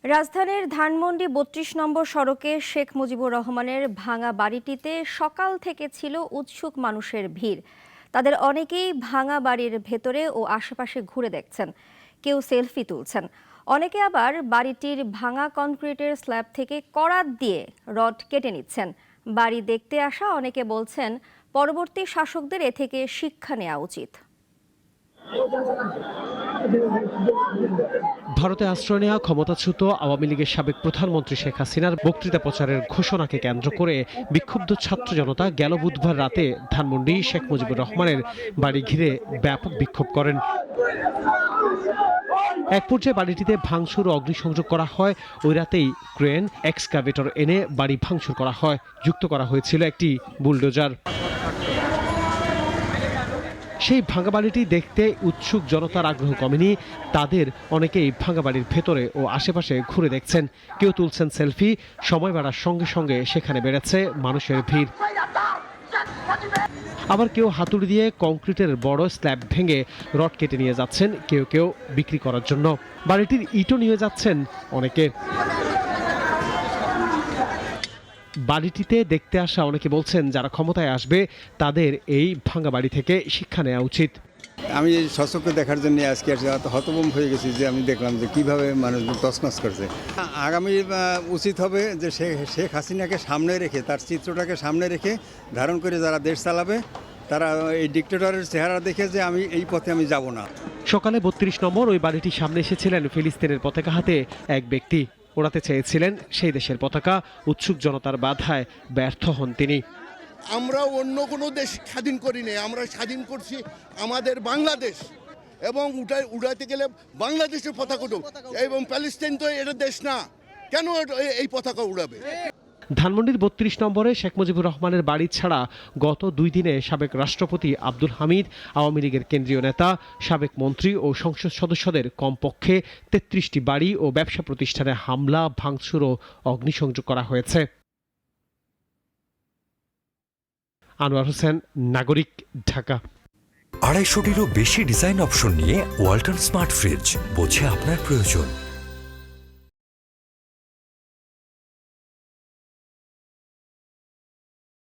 রাজধানীর ধানমন্ডি ৩২ নম্বর সড়কে শেখ মুজিবুর রহমানের ভাঙা বাড়িটিতে সকাল থেকে ছিল উৎসুক মানুষের ভিড়। তাদের অনেকেই ভাঙা বাড়ির ভেতরে ও আশেপাশে ঘুরে দেখছেন, কেউ সেলফি তুলছেন। অনেকে আবার বাড়িটির ভাঙা কনক্রিটের স্ল্যাব থেকে করাত দিয়ে রড কেটে নিচ্ছেন। বাড়ি দেখতে আসা অনেকে বলছেন, পরবর্তী শাসকদের এ থেকে শিক্ষা নেওয়া উচিত। ভারতে আশ্রয় নেওয়া ক্ষমতাচ্যুত আওয়ামী লীগের সাবেক প্রধানমন্ত্রী শেখ হাসিনার বক্তৃতা প্রচারের ঘোষণাকে কেন্দ্র করে বিক্ষুব্ধ ছাত্র জনতা গেল বুধবার রাতে ধানমন্ডি শেখ মুজিবুর রহমানের বাড়ি ঘিরে ব্যাপক বিক্ষোভ করেন। এক পর্যায়ে বাড়িটিতে ভাঙচুর ও অগ্নিসংযোগ করা হয়। ওই রাতেই ক্রেন এক্সকাভেটর এনে বাড়ি ভাঙচুর করা হয়। যুক্ত করা হয়েছিল একটি বুলডোজার। সেই ভাঙা বাড়িটি দেখতে উৎসুক জনতার আগ্রহ কমেনি। তাদের অনেকেই ভাঙা বাড়ির ভেতরে ও আশেপাশে ঘুরে দেখছেন, কেউ তুলছেন সেলফি। সময় বাড়ার সঙ্গে সঙ্গে সেখানে বেড়েছে মানুষের ভিড়। আবার কেউ হাতুড়ি দিয়ে কংক্রিটের বড় স্ল্যাব ভেঙে রড কেটে নিয়ে যাচ্ছেন, কেউ কেউ বিক্রি করার জন্য। বাড়িটির ইটও নিয়ে যাচ্ছেন অনেকে। বাড়িটিতে দেখতে আসা অনেকে বলছেন, যারা ক্ষমতায় আসবে তাদের এই ভাঙা বাড়ি থেকে শিক্ষা নেওয়া উচিত। আমি এই সচক্ষে দেখার জন্য আজকে হতভম্ব হয়ে গেছি যে আমি দেখলাম যে কিভাবে মানুষ তছনছ করছে। আগামী উচিত হবে যে শেখ হাসিনাকে সামনে রেখে, তার চিত্রটাকে সামনে রেখে ধারণ করে যারা দেশ চালাবে তারা এই ডিক্টেটরের চেহারা দেখে যে আমি এই পথে আমি যাব না। সকালে ৩২ নম্বর ওই বাড়িটির সামনে এসেছিলেন ফিলিস্তিনের পতাকা হাতে এক ব্যক্তি। ওড়াতে চেয়েছিলেন সেই দেশের পতাকা। উৎসুক জনতার বাধায় ব্যর্থ হন তিনি। আমরা অন্য কোনো দেশ স্বাধীন করি নাই, আমরা স্বাধীন করছি আমাদের বাংলাদেশ, এবং উড়াইতে গেলে বাংলাদেশের পতাকা উঠুক, এবং প্যালেস্টাইন তো এটা দেশ না, কেন এই পতাকা উড়াবে? ধানমন্ডির ৩২ নম্বরে শেখ মুজিবুর রহমানের বাড়ি ছাড়া গত 2 দিনে সাবেক রাষ্ট্রপতি আব্দুল হামিদ, আওয়ামী লীগের কেন্দ্রীয় নেতা, সাবেক মন্ত্রী ও সংসদ সদস্যদের কমপক্ষে 33টি বাড়ি ও ব্যবসা প্রতিষ্ঠানে হামলা, ভাঙচুর ও অগ্নিসংযোগ করা হয়েছে। আনোয়ার হোসেন, নাগরিক, ঢাকা। 250টিরও বেশি ডিজাইন অপশন নিয়ে ওয়ালটন স্মার্ট ফ্রিজ, বোঝে আপনার প্রয়োজন।